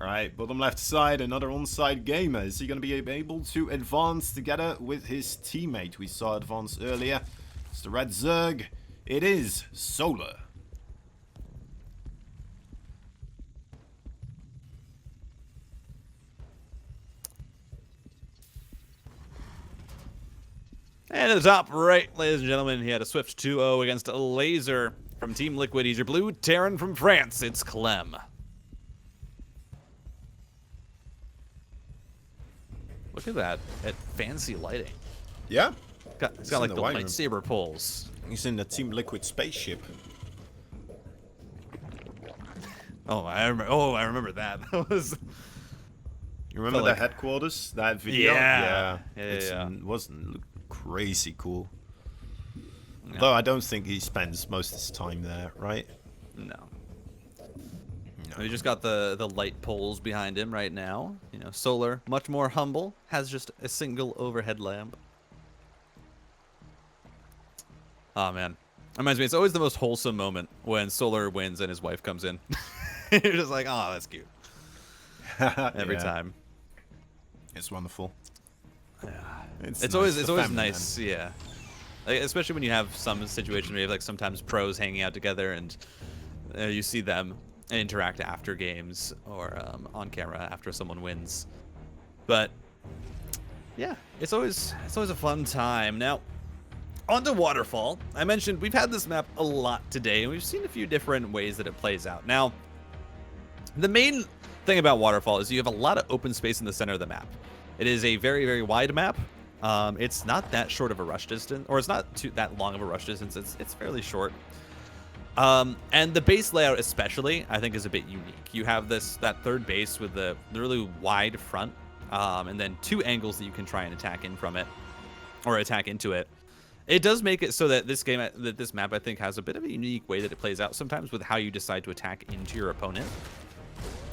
Alright, bottom left side, another onside gamer. Is he going to be able to advance together with his teammate? We saw advance earlier. It's the red Zerg. It is Solar. And at the top right, ladies and gentlemen, he had a swift 2-0 against a Laser from Team Liquid. He's your blue Terran from France. It's Clem. Look at that fancy lighting. Yeah? It's got like the lightsaber pulls. He's in the Team Liquid spaceship. Oh, I remember that. That was. You remember the headquarters? That video? Yeah. It wasn't crazy cool. No. Though I don't think he spends most of his time there, right? No. We just got the light poles behind him right now. You know, Solar, much more humble, has just a single overhead lamp. Oh man, reminds me. It's always the most wholesome moment when Solar wins and his wife comes in. You're just like, oh, that's cute. Every time. It's wonderful. Yeah. It's nice. always nice. Man. Yeah. Like, especially when you have some situation where you have like sometimes pros hanging out together and you see them interact after games or on camera after someone wins. But yeah, it's always a fun time. Now, on to Waterfall. I mentioned we've had this map a lot today, and we've seen a few different ways that it plays out. Now, the main thing about Waterfall is you have a lot of open space in the center of the map. It is a very, very wide map. It's not that short of a rush distance, or it's not that long of a rush distance. It's fairly short. And the base layout especially, I think, is a bit unique. You have that third base with the really wide front, and then two angles that you can try and attack in from it, or attack into it. It does make it so that this map, I think, has a bit of a unique way that it plays out sometimes with how you decide to attack into your opponent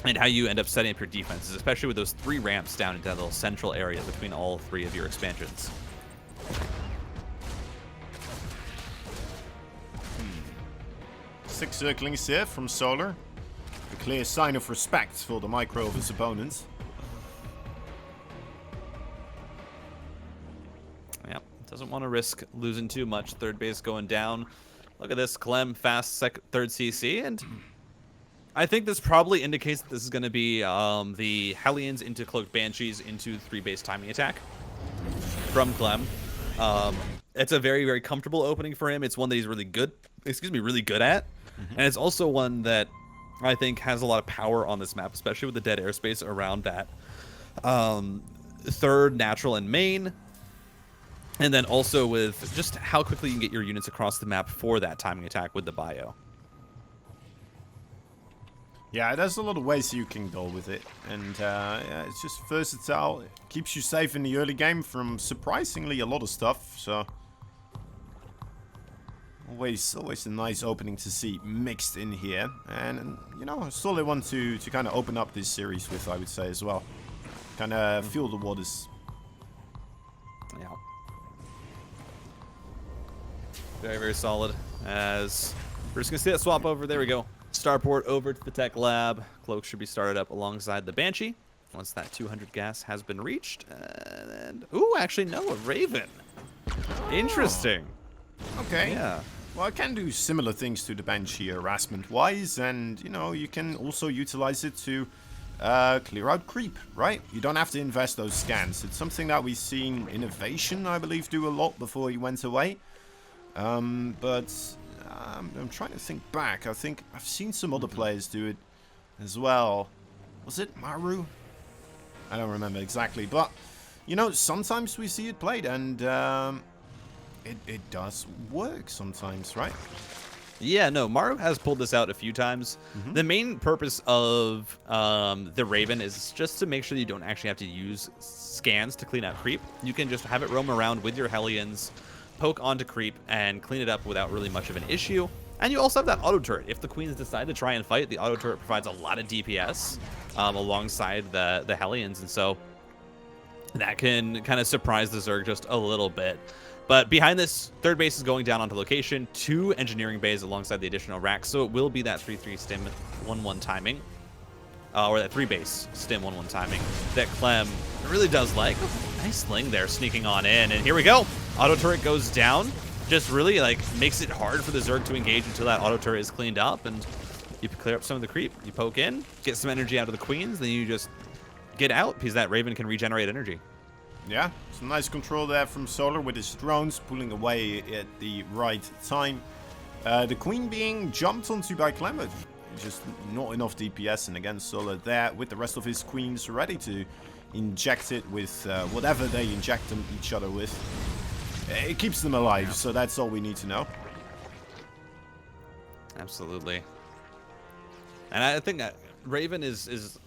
and how you end up setting up your defenses, especially with those 3 ramps down into that little central area between all 3 of your expansions. 6 circlings here from Solar. A clear sign of respect for the micro of his opponents. Yep, doesn't want to risk losing too much. Third base going down. Look at this, Clem fast third CC, and I think this probably indicates that this is going to be the Hellions into Cloaked Banshees into 3-base timing attack from Clem. It's a very, very comfortable opening for him. It's one that he's really good at. And it's also one that I think has a lot of power on this map, especially with the dead airspace around that third natural and main. And then also with just how quickly you can get your units across the map for that timing attack with the bio. Yeah, there's a lot of ways you can go with it. And yeah, it's just versatile. It keeps you safe in the early game from surprisingly a lot of stuff. So always a nice opening to see mixed in here. And you know, a solid one to kind of open up this series with, I would say, as well. Kind of feel the waters. Yeah. Very, very solid. As we're just going to see that swap over. There we go. Starport over to the tech lab. Cloak should be started up alongside the Banshee once that 200 gas has been reached. And ooh, actually, no, a Raven. Interesting. Okay. Yeah. Well, I can do similar things to the Banshee harassment-wise, and, you know, you can also utilize it to clear out creep, right? You don't have to invest those scans. It's something that we've seen Innovation, I believe, do a lot before he went away. But I'm trying to think back. I think I've seen some other players do it as well. Was it Maru? I don't remember exactly, but, you know, sometimes we see it played, and it does work sometimes, right? Yeah, no, Maru has pulled this out a few times. The main purpose of the Raven is just to make sure that you don't actually have to use scans to clean out creep. You can just have it roam around with your Hellions, poke onto creep, and clean it up without really much of an issue. And you also have that auto turret. If the Queens decide to try and fight, the auto turret provides a lot of DPS alongside the Hellions, and so that can kind of surprise the Zerg just a little bit. But behind this, third base is going down onto location, 2 engineering bays alongside the additional racks, so it will be that 3-3 stim 1-1 timing. or that 3-base stim 1-1 timing that Clem really does like. Oh, nice Ling there sneaking on in, and here we go. Auto turret goes down. Just really like makes it hard for the Zerg to engage until that auto turret is cleaned up, and you clear up some of the creep. You poke in, get some energy out of the queens, then you just get out because that Raven can regenerate energy. Yeah, some nice control there from Solar with his drones pulling away at the right time. The queen being jumped onto by Clem, just not enough DPS, and again Solar there with the rest of his queens ready to inject it with whatever they inject them each other with. It keeps them alive, so that's all we need to know. Absolutely. And I think that Raven is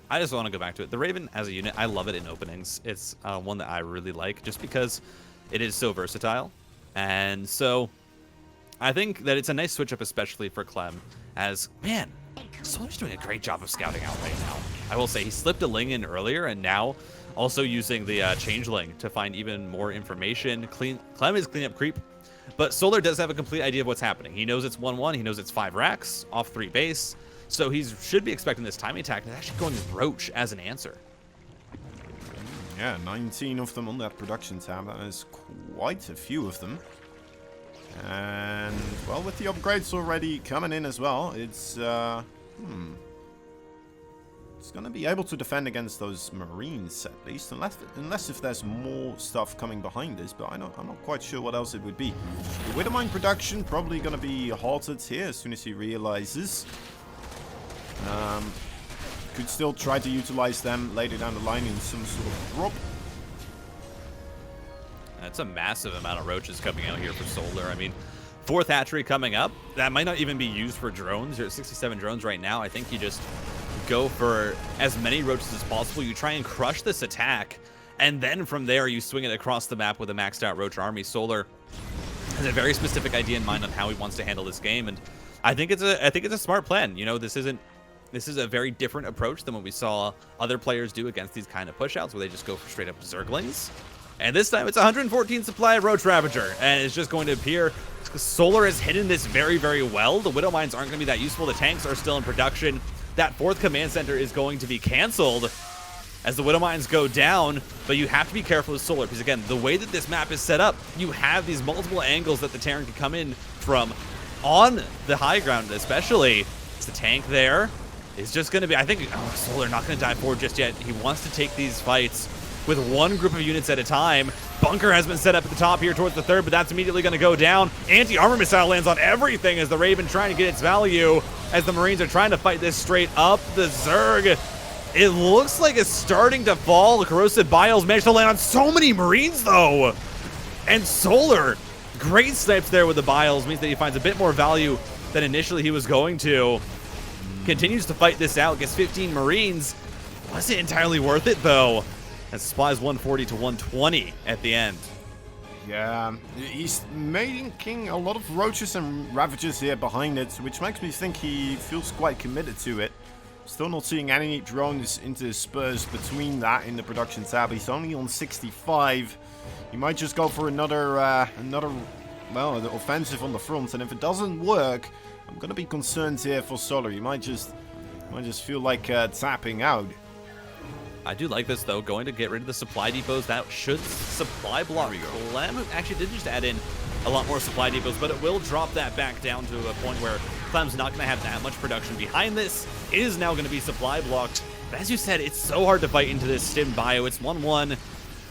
I just want to go back to it. The Raven as a unit, I love it in openings. It's one that I really like just because it is so versatile. And so I think that it's a nice switch up, especially for Clem, as, man, Solar's doing a great job of scouting out right now. I will say he slipped a Ling in earlier, and now also using the Changeling to find even more information. Clem is cleaning up creep, but Solar does have a complete idea of what's happening. He knows it's 1-1, he knows it's 5 racks off 3 base, so he should be expecting this timing attack, and actually going with Roach as an answer. Yeah, 19 of them on that production tab. That is quite a few of them. And, well, with the upgrades already coming in as well, it's going to be able to defend against those Marines, at least. Unless if there's more stuff coming behind this, but I'm not quite sure what else it would be. The Widowmine production probably going to be halted here as soon as he realizes. Could still try to utilize them later down the line in some sort of drop. That's a massive amount of roaches coming out here for Solar. I mean, 4th hatchery coming up. That might not even be used for drones. You're at 67 drones right now. I think you just go for as many roaches as possible. You try and crush this attack, and then from there you swing it across the map with a maxed out roach army. Solar has a very specific idea in mind on how he wants to handle this game, and I think it's a smart plan. You know, this is a very different approach than what we saw other players do against these kind of pushouts, where they just go for straight up Zerglings. And this time it's 114 supply of Roach Ravager, and it's just going to appear. Solar has hidden this very, very well. The Widow Mines aren't going to be that useful. The tanks are still in production. That 4th command center is going to be canceled as the Widow Mines go down, but you have to be careful with Solar, because again, the way that this map is set up, you have these multiple angles that the Terran can come in from on the high ground, especially. It's the tank there. Is just going to be, I think, Solar not going to die forward just yet. He wants to take these fights with one group of units at a time. Bunker has been set up at the top here towards the 3rd, but that's immediately going to go down. Anti-armor missile lands on everything as the Raven trying to get its value, as the Marines are trying to fight this straight up. The Zerg, it looks like it's starting to fall. The corrosive biles managed to land on so many Marines, though. And Solar, great snipes there with the biles, means that he finds a bit more value than initially he was going to. Continues to fight this out, gets 15 Marines. Was it entirely worth it, though? And supplies 140 to 120 at the end. Yeah, he's making a lot of roaches and ravagers here behind it, which makes me think he feels quite committed to it. Still not seeing any drones interspersed between that in the production tab. He's only on 65. He might just go for another well, the offensive on the front, and if it doesn't work, I'm gonna be concerned here for Solar. He might just feel like tapping out. I do like this, though, going to get rid of the supply depots. That should supply block Clem. Actually did just add in a lot more supply depots, but it will drop that back down to a point where Clem's not going to have that much production behind this. It is now going to be supply blocked. But as you said, it's so hard to fight into this stim bio. It's 1-1.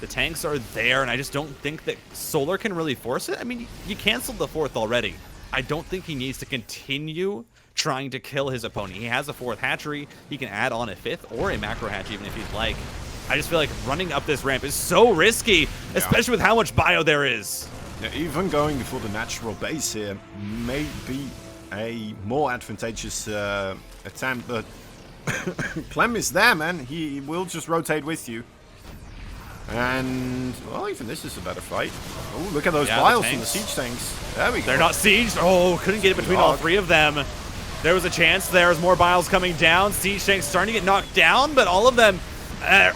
The tanks are there, and I just don't think that Solar can really force it. I mean, you canceled the 4th already. I don't think he needs to continue trying to kill his opponent. He has a 4th hatchery. He can add on a 5th or a macro hatch even if he'd like. I just feel like running up this ramp is so risky, especially with how much bio there is. Yeah, even going for the natural base here may be a more advantageous attempt, but Clem is there, man. He will just rotate with you. And, well, even this is a better fight. Oh, look at those biles from the siege tanks. There we go. They're not sieged. Oh, couldn't get it between all 3 of them. There was a chance. There's more biles coming down. Siege tanks starting to get knocked down, but all of them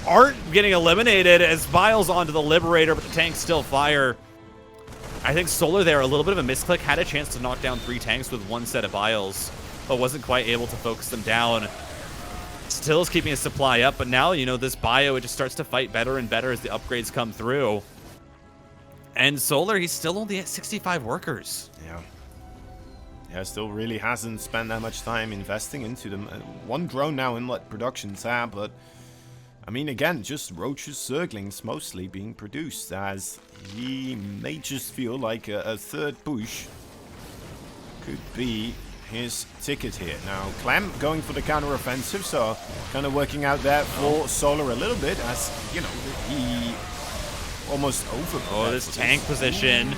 aren't getting eliminated as biles onto the Liberator, but the tanks still fire. I think Solar there, a little bit of a misclick, had a chance to knock down 3 tanks with 1 set of biles, but wasn't quite able to focus them down. still is keeping his supply up, but now, you know, this bio, it just starts to fight better and better as the upgrades come through. And Solar, he's still only at 65 workers. Yeah. Yeah, still really hasn't spent that much time investing into them. One drone now in production tab, but I mean, again, just Roach's Zerglings mostly being produced, as he may just feel like a third push could be his ticket here. Now, Clem going for the counter-offensive, so kind of working out there for Solar a little bit, as, you know, he almost over. Oh, this tank position.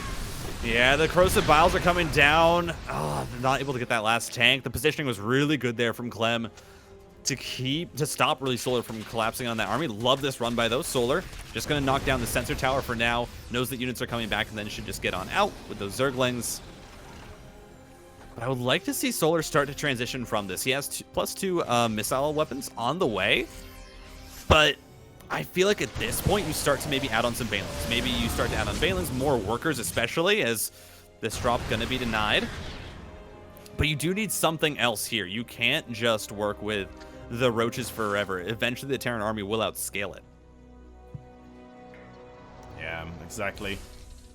Yeah, the corrosive biles are coming down. Oh, they're not able to get that last tank. The positioning was really good there from Clem to stop really Solar from collapsing on that army. Love this run by those Solar. Just going to knock down the sensor tower for now. Knows that units are coming back, and then should just get on out with those Zerglings. But I would like to see Solar start to transition from this. He has +2 missile weapons on the way, but I feel like at this point you start to maybe add on some Balins. Maybe you start to add on Balins, more workers especially, as this drop gonna be denied. But you do need something else here. You can't just work with the Roaches forever. Eventually the Terran army will outscale it. Yeah, exactly.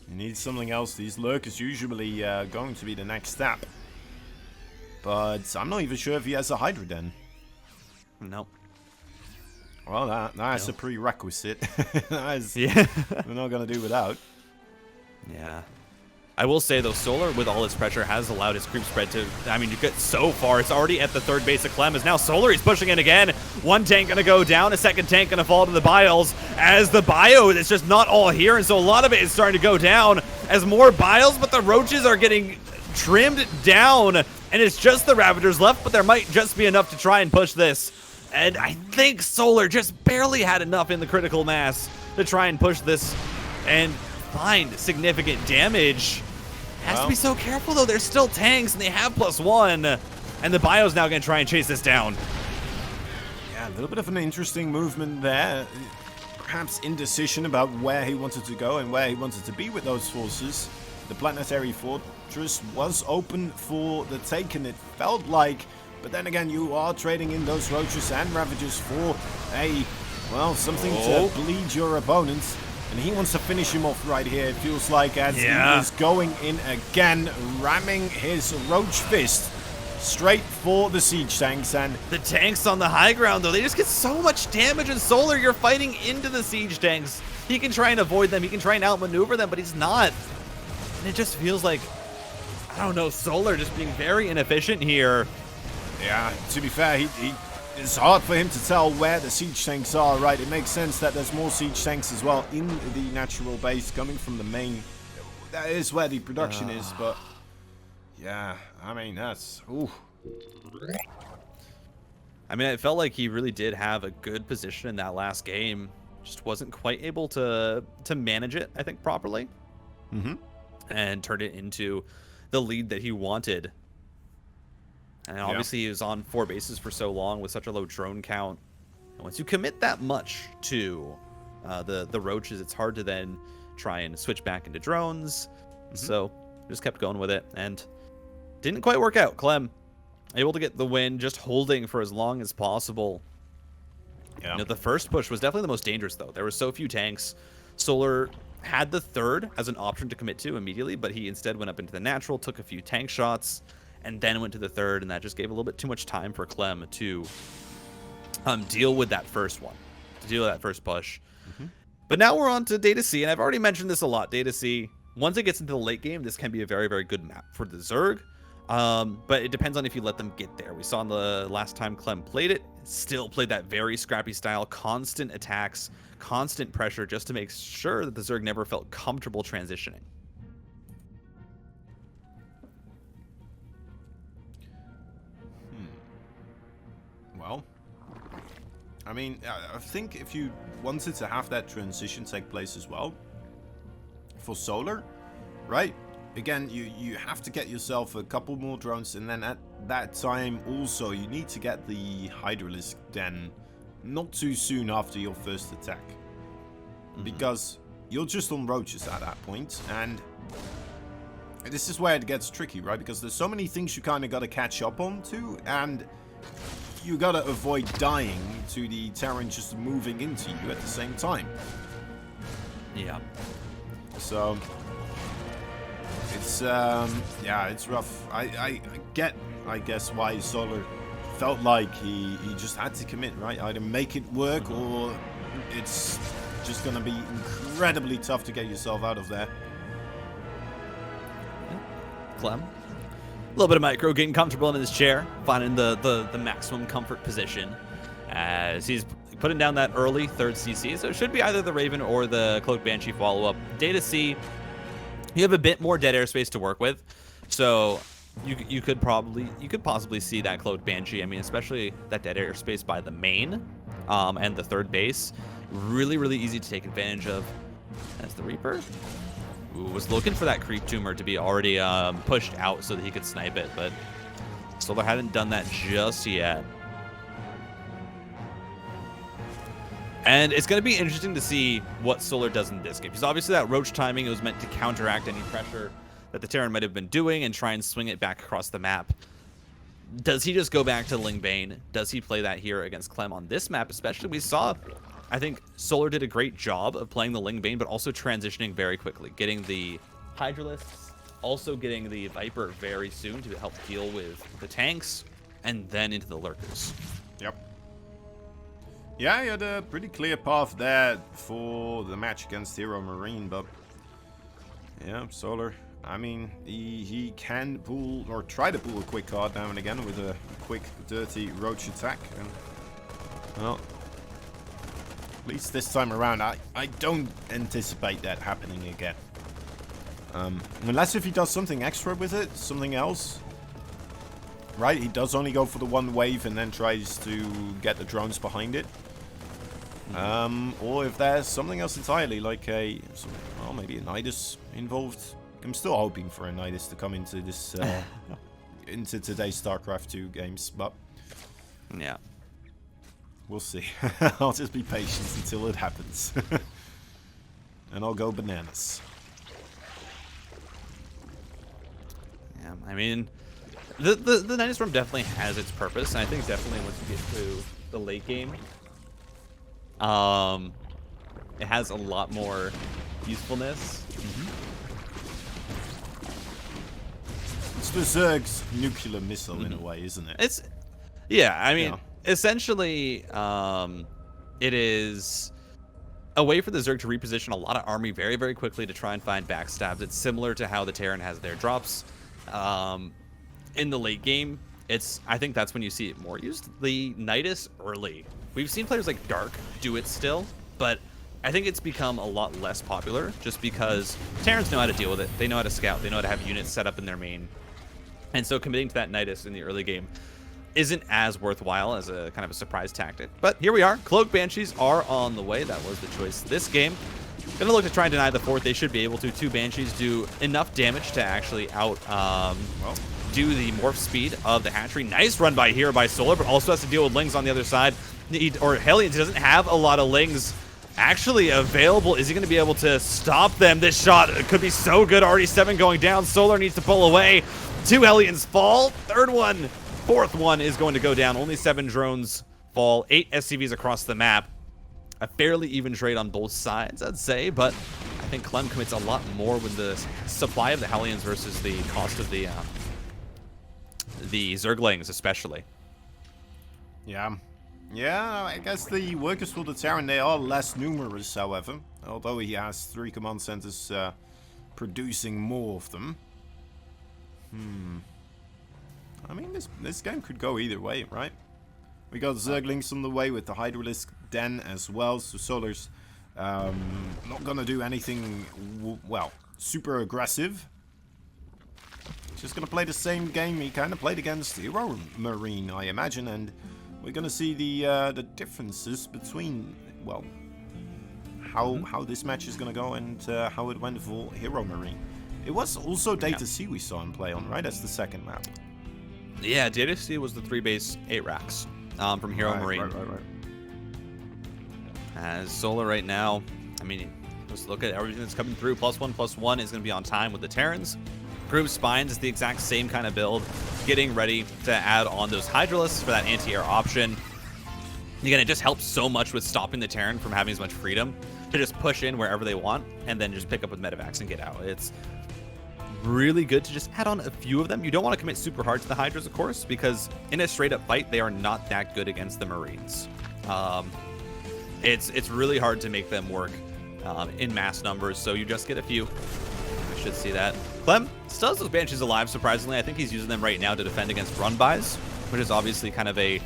You need something else. These lurkers usually going to be the next step. But I'm not even sure if he has a Hydra Den. Nope. Well, that's a prerequisite. Yeah. We're not going to do without. Yeah. I will say, though, Solar, with all its pressure, has allowed his creep spread to... I mean, you get so far. It's already at the third base of Clem. Is now Solar. He's pushing in again. One tank going to go down. A second tank going to fall to the biles. As the bio is just not all here. And so a lot of it is starting to go down as more biles. But the Roaches are getting trimmed down. And it's just the Ravagers left. But there might just be enough to try and push this. And I think Solar just barely had enough in the critical mass to try and push this and find significant damage. Has to be so careful, though. There's still tanks, and they have +1. And the bio's now going to try and chase this down. Yeah, a little bit of an interesting movement there. Perhaps indecision about where he wanted to go and where he wanted to be with those forces. The planetary fortress was open for the taking, it felt like. But then again, you are trading in those Roaches and Ravagers for something to bleed your opponents. And he wants to finish him off right here, it feels like, as he is going in again, ramming his Roach Fist straight for the siege tanks. And the tanks on the high ground, though, they just get so much damage. And Solar, you're fighting into the siege tanks. He can try and avoid them. He can try and outmaneuver them, but he's not. And it just feels like, I don't know, Solar just being very inefficient here. Yeah, to be fair, it's hard for him to tell where the siege tanks are, right? It makes sense that there's more siege tanks as well in the natural base coming from the main. That is where the production is, but yeah, I mean, that's... Ooh. I mean, it felt like he really did have a good position in that last game. Just wasn't quite able to manage it, I think, properly. And turn it into the lead that he wanted. And obviously he was on 4 bases for so long with such a low drone count. And once you commit that much to the Roaches, it's hard to then try and switch back into drones. So just kept going with it and didn't quite work out. Clem able to get the win, just holding for as long as possible. Yeah. You know, the first push was definitely the most dangerous, though. There were so few tanks. Solar had the third as an option to commit to immediately, but he instead went up into the natural, took a few tank shots, and then went to the third, and that just gave a little bit too much time for Clem to deal with that first one, to deal with that first push. But now we're on to Data C, and I've already mentioned this a lot. Data C, once it gets into the late game, this can be a very, very good map for the Zerg, but it depends on if you let them get there. We saw in the last time Clem played it, still played that very scrappy style, constant attacks, constant pressure, just to make sure that the Zerg never felt comfortable transitioning. Well, I mean, I think if you wanted to have that transition take place as well, for Solar, right? Again, you have to get yourself a couple more drones, and then at that time also you need to get the Hydralisk Den not too soon after your first attack. Because you're just on Roaches at that point, and this is where it gets tricky, right? Because there's so many things you kind of got to catch up on to, and you gotta avoid dying to the Terran just moving into you at the same time. Yeah. So it's yeah, it's rough. I get, I guess, why Solar felt like he just had to commit, right? Either make it work or it's just gonna be incredibly tough to get yourself out of there. Clem, a little bit of micro, getting comfortable in his chair, finding the maximum comfort position as he's putting down that early 3rd CC. So it should be either the Raven or the Cloaked Banshee follow-up. Data C, you have a bit more dead airspace to work with, so you could possibly see that Cloaked Banshee. I mean, especially that dead airspace by the main and the 3rd base, really easy to take advantage of. As the Reaper was looking for that creep tumor to be already pushed out so that he could snipe it, but Solar hadn't done that just yet. And it's going to be interesting to see what Solar does in this game, because obviously that roach timing, it was meant to counteract any pressure that the Terran might have been doing and try and swing it back across the map. Does he just go back to Lingbane? Does he play that here against Clem on this map? Especially, we saw, I think Solar did a great job of playing the Lingbane, but also transitioning very quickly, getting the Hydralisks, also getting the Viper very soon to help deal with the tanks, and then into the Lurkers. Yep. Yeah, he had a pretty clear path there for the match against Hero Marine, but yeah, Solar, I mean, he can pull, or try to pull a quick card now and again with a quick, dirty roach attack. And, well, at least this time around, I don't anticipate that happening again. Unless if he does something extra with it, something else. Right, he does only go for the one wave and then tries to get the drones behind it. Or if there's something else entirely, like well, maybe a Nidus involved. I'm still hoping for a Nidus to come into this, into today's StarCraft 2 games, but yeah, we'll see. I'll just be patient until it happens, and I'll go bananas. Yeah, I mean, the Nidus Storm definitely has its purpose, and I think definitely once you get to the late game, it has a lot more usefulness. It's the Zerg's nuclear missile in a way, isn't it? It's, yeah, I mean, essentially, it is a way for the Zerg to reposition a lot of army very quickly to try and find backstabs. It's similar to how the Terran has their drops. In the late game, I think that's when you see it more used. The Nidus early, we've seen players like Dark do it still, but I think it's become a lot less popular just because Terrans know how to deal with it. They know how to scout. They know how to have units set up in their main. And so committing to that Nidus in the early game isn't as worthwhile as a kind of a surprise tactic. But here we are. Cloaked Banshees are on the way. That was the choice this game. Gonna look to try and deny the 4th. They should be able to. 2 Banshees do enough damage to actually do the morph speed of the hatchery. Nice run by here by Solar, but also has to deal with Lings on the other side. Or Hellions, he doesn't have a lot of Lings actually available. Is he going to be able to stop them? This shot could be so good. Already 7 going down. Solar needs to pull away. 2 Hellions fall. 3rd one. 4th one is going to go down. Only 7 drones fall. 8 SCVs across the map. A fairly even trade on both sides, I'd say, but I think Clem commits a lot more with the supply of the Hellions versus the cost of the Zerglings, especially. Yeah, I guess the workers for the Terran, they are less numerous, however, although he has 3 command centers producing more of them. I mean, this game could go either way, right? We got Zerglings on the way with the Hydralisk Den as well, so Solar's not gonna do anything, well, super aggressive. Just gonna play the same game he kind of played against Hero Marine, I imagine, and we're gonna see the differences between, well, how this match is gonna go and how it went for Hero Marine. It was also Data C we saw him play on, right? That's the second map. Yeah, Data C was the 3-base 8 racks from Hero Marine. Right. As Solar right now, I mean, let's look at everything that's coming through. +1/+1 is going to be on time with the Terrans. Group Spines is the exact same kind of build. getting ready to add on those Hydralisks for that anti-air option. Again, it just helps so much with stopping the Terran from having as much freedom to just push in wherever they want and then just pick up with Medivacs and get out. It's really good to just add on a few of them. You don't want to commit super hard to the Hydras, of course, because in a straight up fight, they are not that good against the Marines. It's really hard to make them work in mass numbers, so you just get a few. I should see that. Clem still has those Banshees alive, surprisingly. I think he's using them right now to defend against run-bys, which is obviously kind of a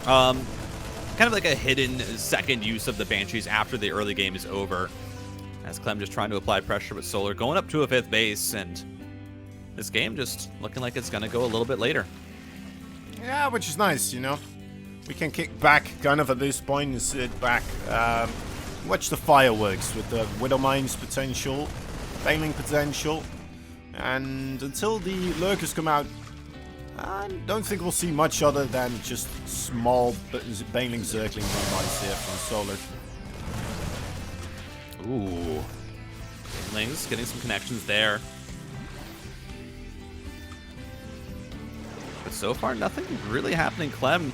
like a hidden second use of the Banshees after the early game is over. As Clem just trying to apply pressure with Solar, going up to a 5th base, and this game just looking like it's going to go a little bit later. Yeah, which is nice, you know. We can kick back kind of at this point and sit back, watch the fireworks with the Widow Mines potential, Baneling potential, and until the Lurkers come out, I don't think we'll see much other than just small Baneling Zergling run-bys here from Solar. Ooh. Banelings getting some connections there. But so far, nothing really happening. Clem,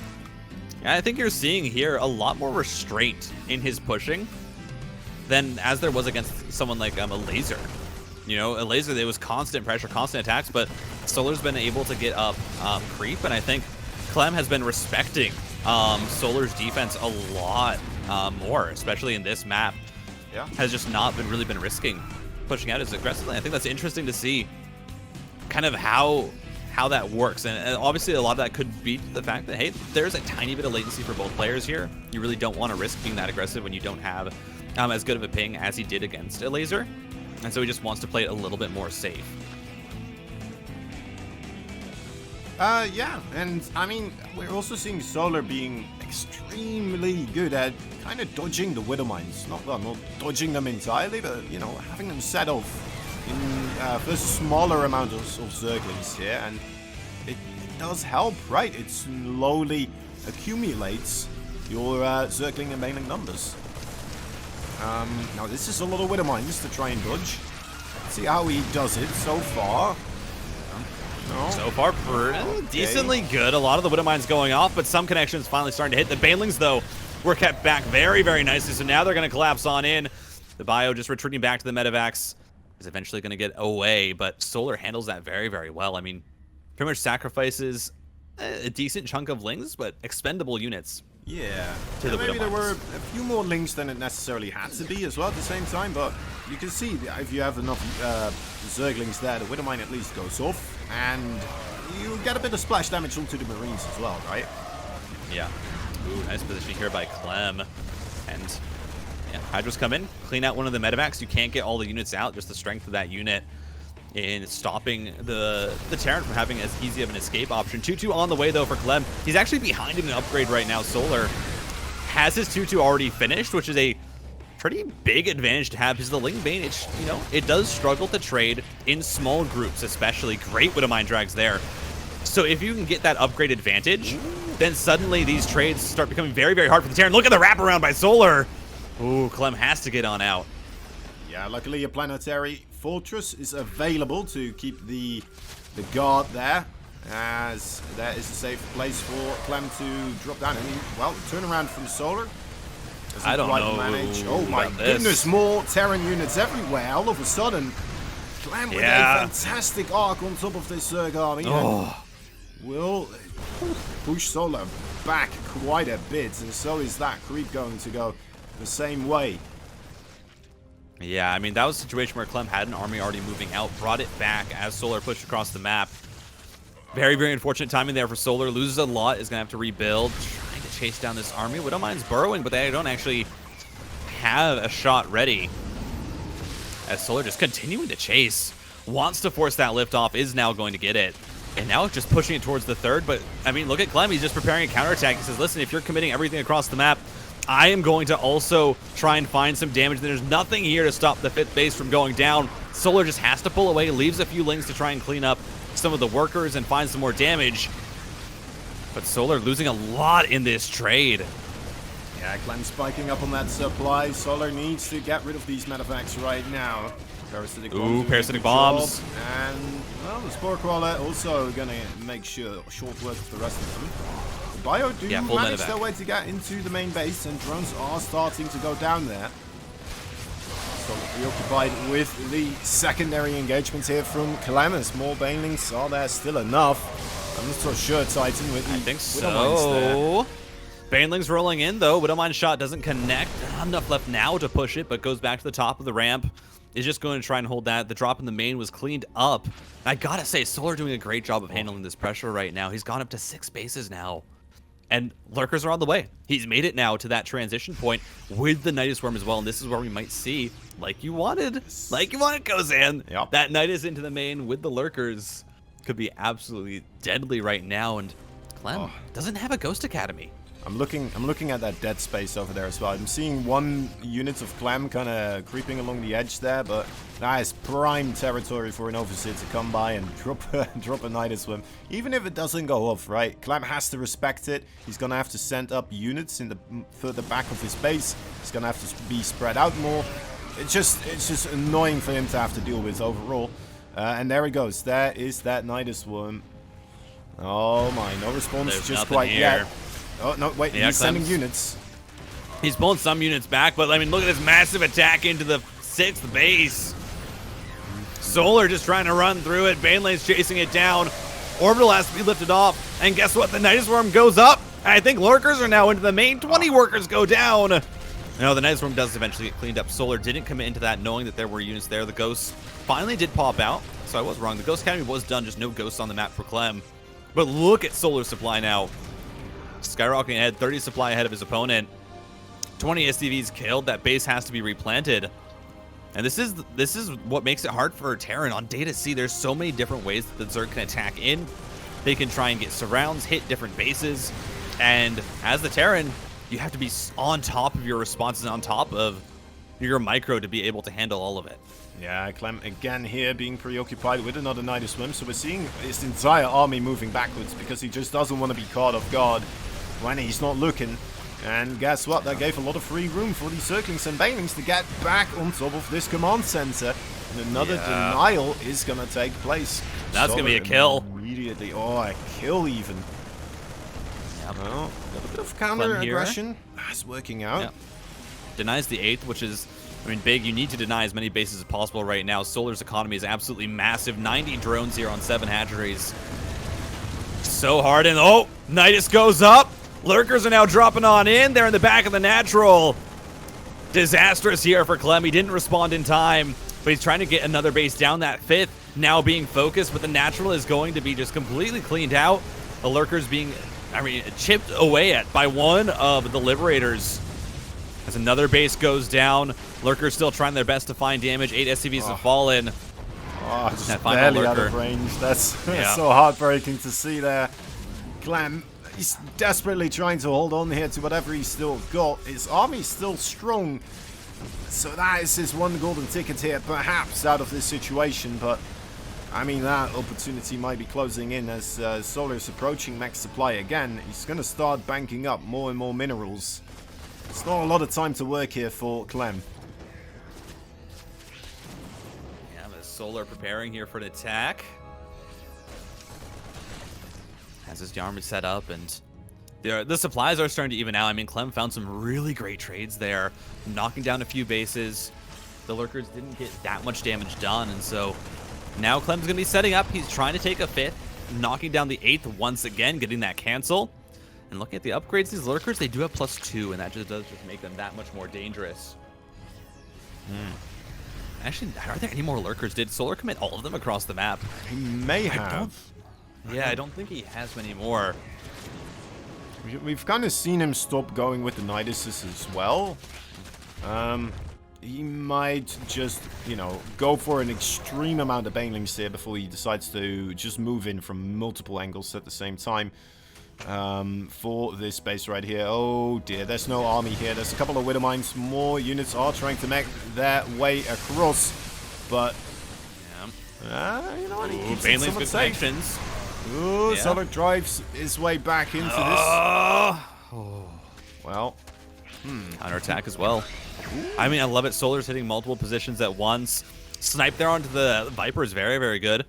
I think you're seeing here a lot more restraint in his pushing than as there was against someone like a Laser. You know, a Laser, there was constant pressure, constant attacks, but Solar's been able to get up creep, and I think Clem has been respecting Solar's defense a lot more, especially in this map. Yeah. Has just not really been risking pushing out as aggressively. I think that's interesting to see kind of how that works. And obviously a lot of that could be the fact that, hey, there's a tiny bit of latency for both players here. You really don't want to risk being that aggressive when you don't have as good of a ping as he did against a Laser. And so he just wants to play it a little bit more safe. Yeah, and I mean, we're also seeing Solar being extremely good at kind of dodging the Widow Mines. Not dodging them entirely, but, you know, having them set off in first a smaller amount of Zerglings here, and it does help, right? It slowly accumulates your Zergling and Baneling numbers. Now, this is a lot of Widow Mines to try and dodge. See how he does it so far. No. So far, decently good. A lot of the Widow Mines going off, but some connections finally starting to hit. The Banelings, though, were kept back very, very nicely, so now they're going to collapse on in. The Bio just retreating back to the Medivacs is eventually going to get away, but Solar handles that very, very well. I mean, pretty much sacrifices a decent chunk of Lings, but expendable units. Yeah, to the maybe Widow there Mines. were a few more Lings than it necessarily had to be as well at the same time, but you can see if you have enough Zerglings there, the Widow Mine at least goes off, and you get a bit of splash damage onto the Marines as well, right? Yeah. Ooh, nice position here by Clem. And yeah, Hydras come in, clean out one of the Medivacs. You can't get all the units out, just the strength of that unit in stopping the Terran from having as easy of an escape option. 2-2 on the way, though, for Clem. He's actually behind him in upgrade right now. Solar has his 2-2 already finished, which is a pretty big advantage to have, because the Ling Bane, it does struggle to trade in small groups, especially. Great Widow Mine drags there. So if you can get that upgrade advantage, then suddenly these trades start becoming very, very hard for the Terran. Look at the wraparound by Solar. Ooh, Clem has to get on out. Yeah, luckily a planetary fortress is available to keep the guard there, as that is a safe place for Clem to drop down. I mean, well, turnaround from Solar. I don't know. Manage. Oh my goodness, more Terran units everywhere. All of a sudden, Clem with a fantastic arc on top of this Zerg army. Will push Solar back quite a bit, and so is that creep going to go the same way. Yeah, I mean, that was a situation where Clem had an army already moving out, brought it back as Solar pushed across the map. Very, very unfortunate timing there for Solar. Loses a lot, is going to have to rebuild. Trying to chase down this army. Widow Mine's burrowing, but they don't actually have a shot ready. As Solar just continuing to chase. Wants to force that lift off, is now going to get it. And now just pushing it towards the third, but, I mean, look at Clem. He's just preparing a counterattack. He says, listen, if you're committing everything across the map, I am going to also try and find some damage. There's nothing here to stop the 5th base from going down. Solar just has to pull away, leaves a few Lings to try and clean up some of the workers and find some more damage. But Solar losing a lot in this trade. Yeah, Clem spiking up on that supply. Solar needs to get rid of these Medivacs right now. Parasitic Ooh, bombs. parasitic bombs. And, well, the Spore Crawler also going to make sure short work of the rest of them. The Bio do manage their way to get into the main base, and drones are starting to go down there. So preoccupied with the secondary engagements here from Clem, as more banelings are there still enough. I'm not so sure, Titan, with the I think so. Banelings rolling in, though. Widowmine shot doesn't connect. Not enough left now to push it, but goes back to the top of the ramp. Is just going to try and hold that. The drop in the main was cleaned up. I gotta say, Solar doing a great job of handling this pressure right now. He's gone up to 6 bases now. And lurkers are on the way. He's made it now to that transition point with the Nidus Worm as well. And this is where we might see, like you wanted, Kozan. Yep. That Nidus into the main with the lurkers could be absolutely deadly right now. And Clem doesn't have a Ghost Academy. I'm looking at that dead space over there as well. I'm seeing one unit of Clem kind of creeping along the edge there, but that is prime territory for an Overseer to come by and drop a Nidus Worm. Even if it doesn't go off, right? Clem has to respect it. He's gonna have to send up units in the further back of his base. He's gonna have to be spread out more. It's just annoying for him to have to deal with overall. And there he goes. There is that Nidus Worm. Oh my, no response just quite yet. Oh, no, wait, he's sending units. He's pulling some units back, but I mean, look at this massive attack into the 6th base. Solar just trying to run through it. Banelane's chasing it down. Orbital has to be lifted off. And guess what? The Nidus Worm goes up. I think lurkers are now into the main. 20 workers go down. No, the Nidus Worm does eventually get cleaned up. Solar didn't commit into that, knowing that there were units there. The ghosts finally did pop out, so I was wrong. The Ghost Academy was done, just no ghosts on the map for Clem. But look at Solar's supply now. Skyrocketing ahead, 30 supply ahead of his opponent. 20 SDVs killed. That base has to be replanted. And this is what makes it hard for Terran. On Data C, there's so many different ways that the Zerg can attack in. They can try and get surrounds, hit different bases. And as the Terran, you have to be on top of your responses, on top of your micro to be able to handle all of it. Yeah, Clem again here being preoccupied with another Nidus Worm. So we're seeing his entire army moving backwards because he just doesn't want to be caught off guard when he's not looking. And guess what? That gave a lot of free room for the Zerglings and Banelings to get back on top of this command center. And another denial is going to take place. That's going to be a kill. Immediately. Oh, a kill even. Yep. Well, a little bit of counter-aggression. That's working out. Yep. Denies the 8th, which is, I mean, big. You need to deny as many bases as possible right now. Solar's economy is absolutely massive. 90 drones here on 7 hatcheries. So hard. And, oh, Nidus goes up. Lurkers are now dropping on in. They're in the back of the natural. Disastrous here for Clem. He didn't respond in time, but he's trying to get another base down. That 5th now being focused, but the natural is going to be just completely cleaned out. The Lurkers being, I mean, chipped away at by one of the Liberators. As another base goes down, Lurkers still trying their best to find damage. 8 SCVs have fallen. Oh, just barely out of range. That's so heartbreaking to see there. Clem, he's desperately trying to hold on here to whatever he's still got. His army's still strong. So that is his one golden ticket here, perhaps, out of this situation. But, I mean, that opportunity might be closing in as Solar is approaching max supply again. He's going to start banking up more and more minerals. It's not a lot of time to work here for Clem. Yeah, the Solar preparing here for an attack. Has his army set up, and the supplies are starting to even out. I mean, Clem found some really great trades there, knocking down a few bases. The Lurkers didn't get that much damage done, and so now Clem's going to be setting up. He's trying to take a 5th, knocking down the 8th once again, getting that cancel. And looking at the upgrades, these Lurkers, they do have +2, and that just does make them that much more dangerous. Actually, are there any more Lurkers? Did Solar commit all of them across the map? He may have. Yeah, I don't think he has many more. We've kind of seen him stop going with the Niduses as well. He might just, you know, go for an extreme amount of banelings here before he decides to just move in from multiple angles at the same time. For this base right here. Oh dear, there's no army here. There's a couple of Widowmines. More units are trying to make their way across, but you know what? He keeps it somewhat safe. Ooh, Solar drives his way back into this. Well, counterattack as well. I mean, I love it. Solar's hitting multiple positions at once. Snipe there onto the Viper is very, very good.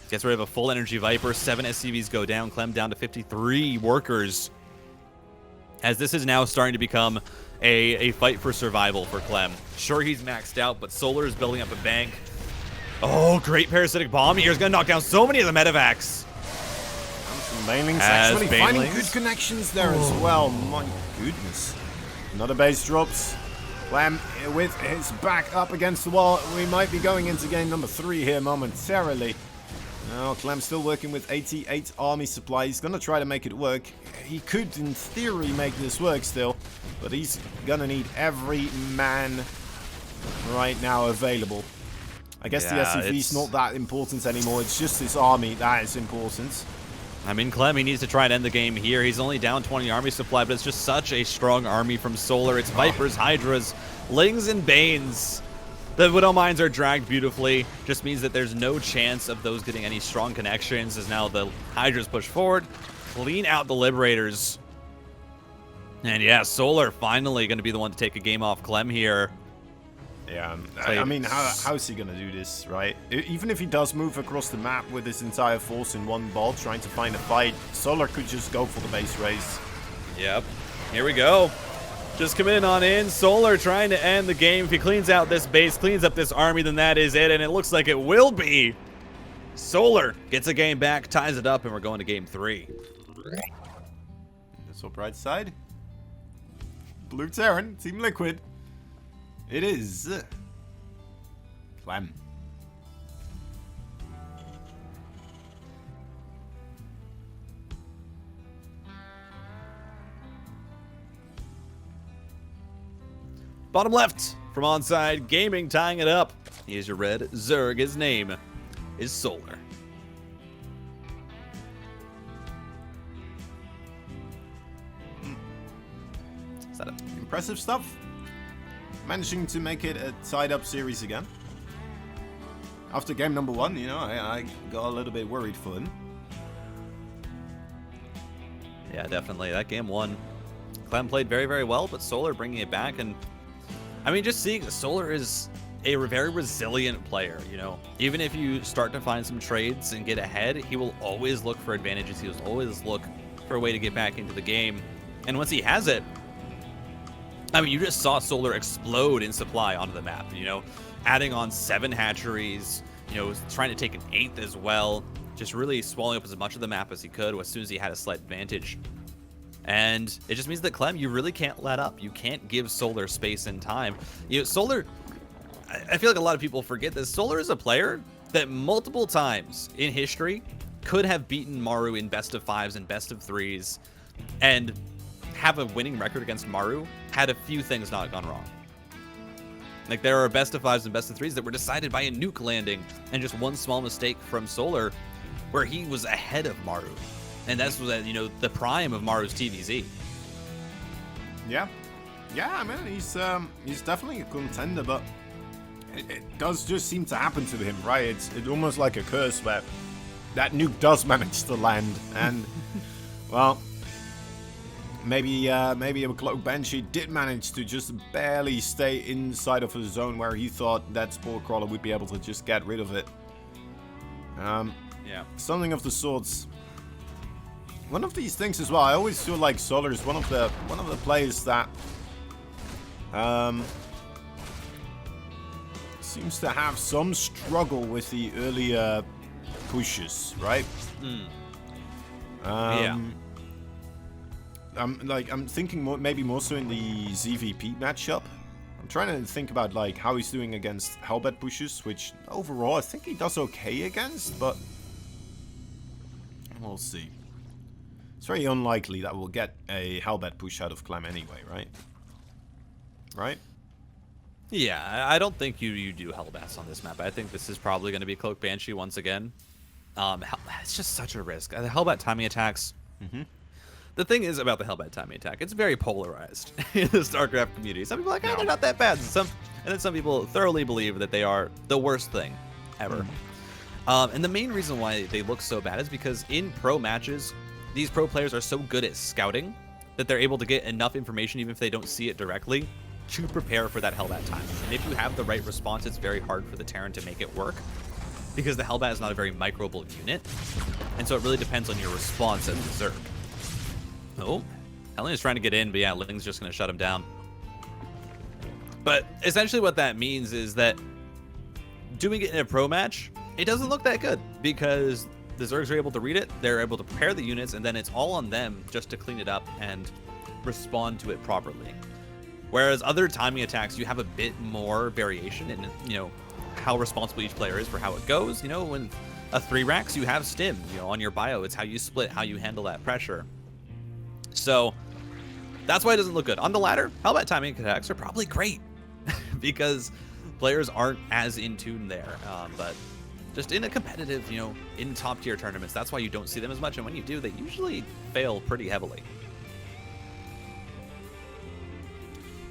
Gets rid of a full energy Viper. 7 SCVs go down. Clem down to 53 workers. As this is now starting to become a fight for survival for Clem. Sure, he's maxed out, but Solar is building up a bank. Oh, great parasitic bomb here is going to knock down so many of the medevacs. Banelings actually finding good connections there as well. My goodness. Another base drops. Clem with his back up against the wall. We might be going into game number 3 here momentarily. Now, Clem still working with 88 army supply. He's going to try to make it work. He could, in theory, make this work still. But he's going to need every man right now available. I guess the SCV's not that important anymore. It's just this army that is important. I mean, Clem, he needs to try and end the game here. He's only down 20 army supply, but it's just such a strong army from Solar. It's Vipers, Hydras, Lings, and Banes. The Widow Mines are dragged beautifully. Just means that there's no chance of those getting any strong connections as now the Hydras push forward, clean out the Liberators. And yeah, Solar finally going to be the one to take a game off Clem here. Yeah, I mean, how's he gonna do this, right? Even if he does move across the map with his entire force in one ball, trying to find a fight, Solar could just go for the base race. Yep, here we go. Just come on in. Solar trying to end the game. If he cleans out this base, cleans up this army, then that is it, and it looks like it will be. Solar gets a game back, ties it up, and we're going to game 3. That's all bright side. Blue Terran, Team Liquid. It is Clem. Bottom left from onside, Gaming tying it up. Here's your red Zerg. His name is Solar. Is that impressive stuff? Managing to make it a tied-up series again. After game number 1, you know, I got a little bit worried for him. Yeah, definitely. That game 1, Clem played very, very well, but Solar bringing it back. And, I mean, just seeing Solar is a very resilient player, you know. Even if you start to find some trades and get ahead, he will always look for advantages. He will always look for a way to get back into the game. And once he has it, I mean, you just saw Solar explode in supply onto the map, you know, adding on 7 hatcheries, you know, trying to take an 8th as well, just really swallowing up as much of the map as he could as soon as he had a slight advantage. And it just means that Clem, you really can't let up. You can't give Solar space and time. You know, Solar, I feel like a lot of people forget this. Solar is a player that multiple times in history could have beaten Maru in best of 5s and best of 3s and have a winning record against Maru had a few things not gone wrong. Like, there are best of 5s and best of 3s that were decided by a nuke landing and just one small mistake from Solar where he was ahead of Maru. And that's, you know, the prime of Maru's TVZ. Yeah. Yeah, I mean, he's definitely a contender, but it does just seem to happen to him, right? It's almost like a curse where that nuke does manage to land and, well, maybe a Cloak Banshee did manage to just barely stay inside of a zone where he thought that Spore Crawler would be able to just get rid of it. Yeah. Something of the sorts. One of these things as well, I always feel like Solar is one of the players that seems to have some struggle with the earlier pushes, right? Yeah. I'm thinking maybe more so in the ZVP matchup. I'm trying to think about like how he's doing against Hellbat pushes, which overall I think he does okay against, but we'll see. It's very unlikely that we'll get a Hellbat push out of Clem anyway, right? Right? Yeah, I don't think you do Hellbats on this map. I think this is probably going to be Cloak Banshee once again. It's just such a risk. The Hellbat timing attacks. The thing is about the Hellbat timing attack, it's very polarized in the StarCraft community. Some people are like, oh, they're not that bad. And then some people thoroughly believe that they are the worst thing ever. And the main reason why they look so bad is because in pro matches, these pro players are so good at scouting that they're able to get enough information, even if they don't see it directly, to prepare for that Hellbat timing. And if you have the right response, it's very hard for the Terran to make it work, because the Hellbat is not a very microable unit, and so it really depends on your response as the Zerg. Oh, Hellion is trying to get in, but yeah, Ling's just going to shut him down. But essentially what that means is that doing it in a pro match, it doesn't look that good, because the Zergs are able to read it, they're able to prepare the units, and then it's all on them just to clean it up and respond to it properly. Whereas other timing attacks, you have a bit more variation in, you know, how responsible each player is for how it goes. You know, when a 3-racks, you have stim, you know, on your bio. It's how you split, how you handle that pressure. So that's why it doesn't look good. On the ladder, Hellbat timing attacks are probably great because players aren't as in tune there. But just in a competitive, you know, in top tier tournaments, that's why you don't see them as much. And when you do, they usually fail pretty heavily.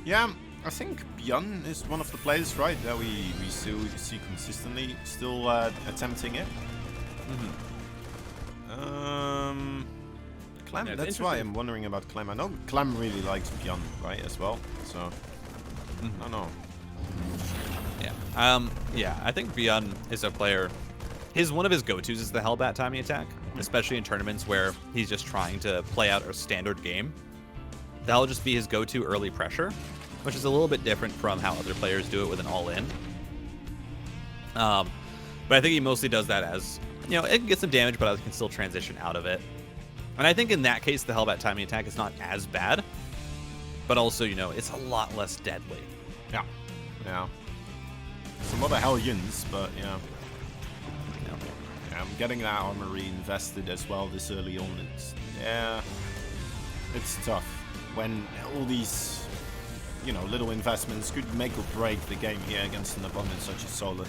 Yeah, I think Bjorn is one of the players, right, that we still see consistently still attempting it. Clem, Yeah, that's why I'm wondering about Clem. I know Clem really likes Bjorn, right, as well. So, I don't know. Yeah. Yeah, I think Bjorn is a player. One of his go-tos is the Hellbat timing attack, especially in tournaments where he's just trying to play out a standard game. That'll just be his go-to early pressure, which is a little bit different from how other players do it with an all-in. But I think he mostly does that as, you know, it can get some damage, but I can still transition out of it. And I think in that case, the Hellbat timing attack is not as bad, but also, you know, it's a lot less deadly. Yeah. Yeah. Some other Hellions, but yeah. Yeah, I'm getting that armory invested as well this early on. It's tough when all these, you know, little investments could make or break the game here against an opponent such as Solar.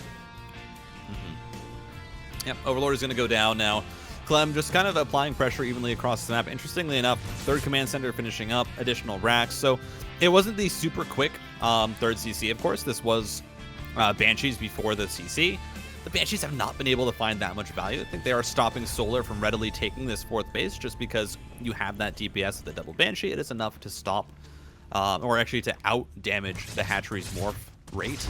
Yep, Overlord is going to go down now. Clem just kind of applying pressure evenly across the map. Interestingly enough, third command center finishing up, additional racks. So it wasn't the super quick third CC, of course. This was Banshees before the CC. The Banshees have not been able to find that much value. I think they are stopping Solar from readily taking this fourth base just because you have that DPS with the double Banshee. It is enough to stop, or actually to out-damage the hatchery's morph rate.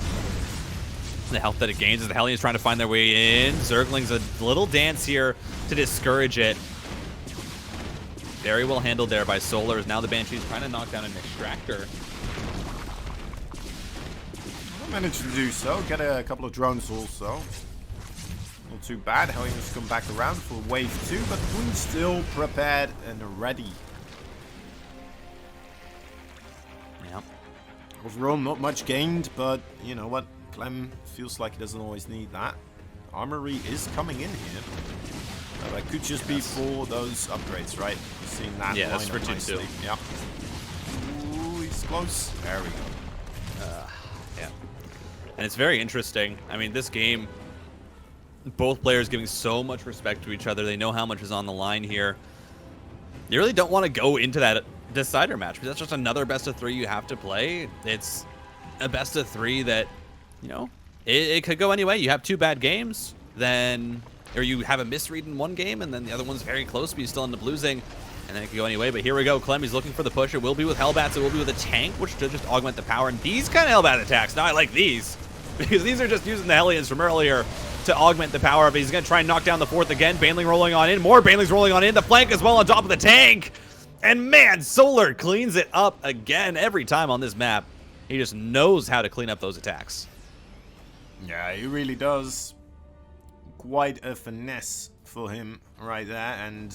The health that it gains as the Hellions trying to find their way in. Zergling's a little dance here to discourage it. Very well handled there by Solar. Now the Banshee's trying to knock down an Extractor. Managed to do so. Get a couple of drones also. Not too bad. Hellions come back around for wave 2, but Queen's still prepared and ready. Yep. Overall, not much gained, but you know what? Clem feels like he doesn't always need that. Armory is coming in here. That could just be for those upgrades, right? Seeing that line that's for up nicely. 2-2. Yep. Ooh, he's close. There we go. Yeah. And it's very interesting. I mean, this game, both players giving so much respect to each other. They know how much is on the line here. You really don't want to go into that decider match because that's just another best of 3 you have to play. It's a best of 3 that, you know, it could go any way. You have 2 bad games, then, or you have a misread in one game, and then the other one's very close, but you still end up losing, and then it could go any way. But here we go. Clem, he's looking for the push. It will be with Hellbats. It will be with a tank, which should just augment the power. And these kind of Hellbat attacks, now I like these, because these are just using the Hellions from earlier to augment the power. But he's going to try and knock down the 4th again. Baneling rolling on in. More Banelings rolling on in. The flank as well on top of the tank. And man, Solar cleans it up again every time on this map. He just knows how to clean up those attacks. Yeah, he really does. Quite a finesse for him right there, and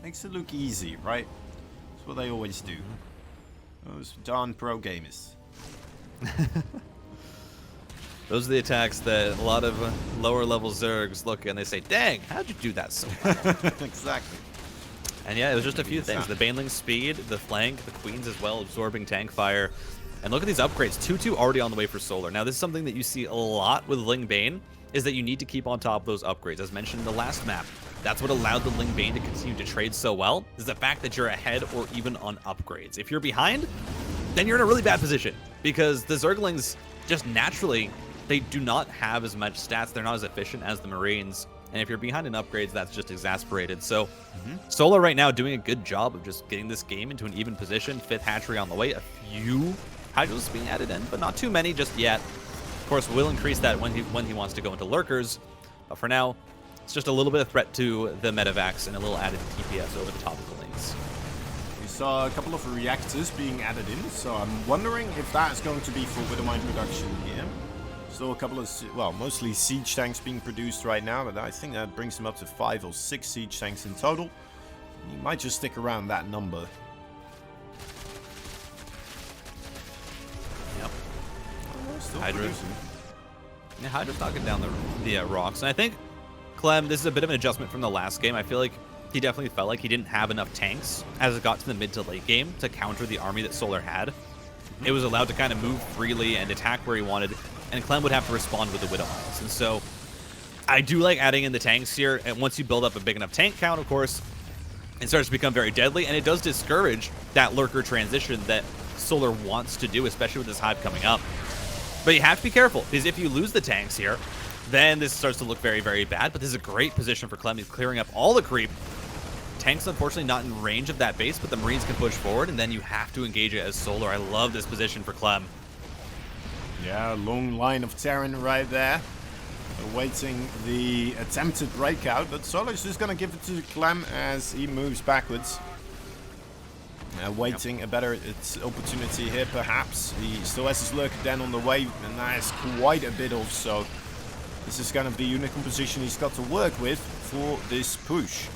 makes it look easy, right? That's what they always do. Those darn pro gamers. Those are the attacks that a lot of lower level Zergs look and they say, dang, how'd you do that so well? Exactly. And yeah, it was just a few things. The Baneling speed, the flank, the Queens as well, absorbing tank fire. And look at these upgrades. 2-2 already on the way for Solar. Now, this is something that you see a lot with Ling Bane, is that you need to keep on top of those upgrades. As mentioned in the last map, that's what allowed the Ling Bane to continue to trade so well, is the fact that you're ahead or even on upgrades. If you're behind, then you're in a really bad position, because the Zerglings just naturally, they do not have as much stats. They're not as efficient as the Marines. And if you're behind in upgrades, that's just exasperated. So Solar right now doing a good job of just getting this game into an even position. 5th hatchery on the way. A few Hydros being added in, but not too many just yet. Of course, we'll increase that when he wants to go into lurkers. But for now, it's just a little bit of threat to the Medivacs and a little added TPS over the top of the lanes. We saw a couple of reactors being added in, so I'm wondering if that's going to be for Widowmine production here. Still a couple of, well, mostly siege tanks being produced right now, but I think that brings them up to 5 or 6 siege tanks in total. You might just stick around that number. Yep. Still Hydra. producing. Yeah, Hydra's knocking down the rocks. And I think, Clem, this is a bit of an adjustment from the last game. I feel like he definitely felt like he didn't have enough tanks as it got to the mid to late game to counter the army that Solar had. It was allowed to kind of move freely and attack where he wanted, and Clem would have to respond with the Widow Miles. And so I do like adding in the tanks here, and once you build up a big enough tank count, of course, it starts to become very deadly, and it does discourage that lurker transition that Solar wants to do, especially with this hive coming up. But you have to be careful, because if you lose the tanks here, then this starts to look very, very bad. But this is a great position for Clem. He's clearing up all the creep. Tanks, unfortunately, not in range of that base, but the Marines can push forward, and then you have to engage it as Solar. I love this position for Clem. Yeah, long line of Terran right there, awaiting the attempted breakout, but Solar's just going to give it to Clem as he moves backwards. Waiting a better opportunity here, perhaps. He still has his lurker den on the way, and that is quite a bit off, so this is going to be unicorn position he's got to work with for this push.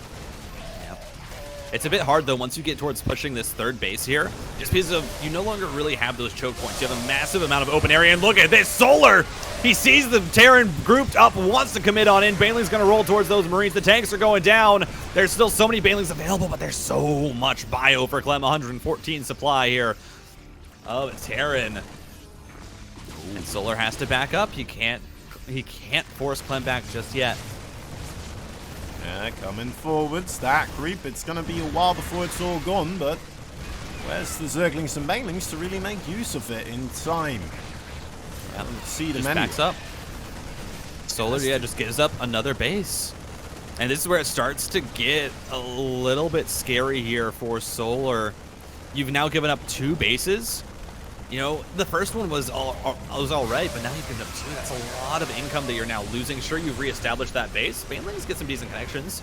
It's a bit hard, though, once you get towards pushing this third base here, just because of you no longer really have those choke points. You have a massive amount of open area, and look at this, Solar! He sees the Terran grouped up, wants to commit on in. Baneling's going to roll towards those Marines. The tanks are going down. There's still so many Banelings available, but there's so much bio for Clem. 114 supply here of Terran. And Solar has to back up. He can't force Clem back just yet. Yeah, coming forwards, that creep, it's going to be a while before it's all gone, but where's the Zerglings and Banelings to really make use of it in time? Yep. See them just backs up. Solar, yeah, just gives up another base. And this is where it starts to get a little bit scary here for Solar. You've now given up 2 bases. You know, the first one was all right, but now you've given up 2. That's a lot of income that you're now losing. Sure, you've reestablished that base. Banelings get some decent connections.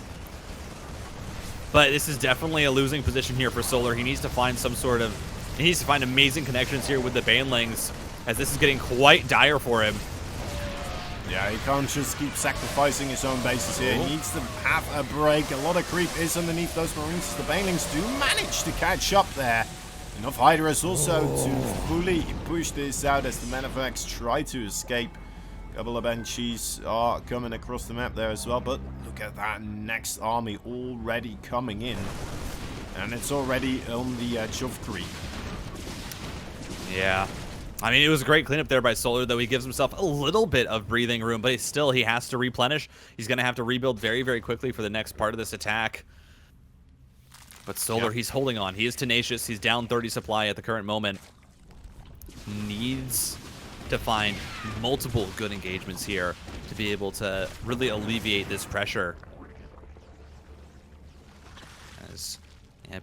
But this is definitely a losing position here for Solar. He needs to find he needs to find amazing connections here with the Banelings, as this is getting quite dire for him. Yeah, he can't just keep sacrificing his own bases here. He needs to have a break. A lot of creep is underneath those Marines. The Banelings do manage to catch up there. Enough Hydras also to fully push this out as the Medivacs try to escape. A couple of Banshees are coming across the map there as well, but look at that next army already coming in. And it's already on the edge of creep. Yeah. I mean, it was a great cleanup there by Solar, though he gives himself a little bit of breathing room, but he has to replenish. He's going to have to rebuild very, very quickly for the next part of this attack. But Solar, he's holding on. He is tenacious. He's down 30 supply at the current moment. Needs to find multiple good engagements here to be able to really alleviate this pressure. As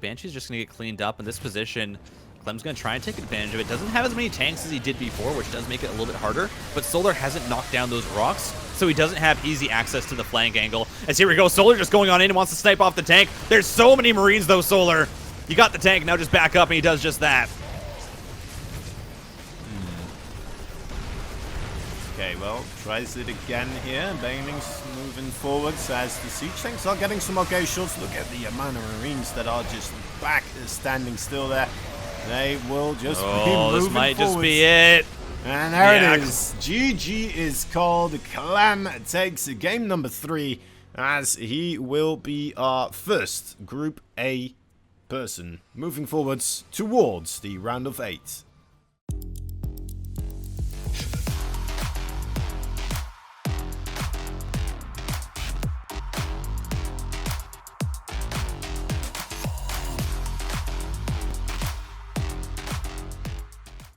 Banshee's just going to get cleaned up in this position. Clem's going to try and take advantage of it. Doesn't have as many tanks as he did before, which does make it a little bit harder. But Solar hasn't knocked down those rocks, so he doesn't have easy access to the flank angle. As here we go, Solar just going on in and wants to snipe off the tank. There's so many Marines, though, Solar. You got the tank, now just back up, and he does just that. Okay, well, tries it again here. Banelings moving forwards as the siege tanks are getting some okay shots. Look at the amount of Marines that are just back standing still there. They will just be moving this might forwards. just be it. And there it is. GG is called. Clem takes game number 3 as he will be our first Group A person moving forwards towards the round of 8.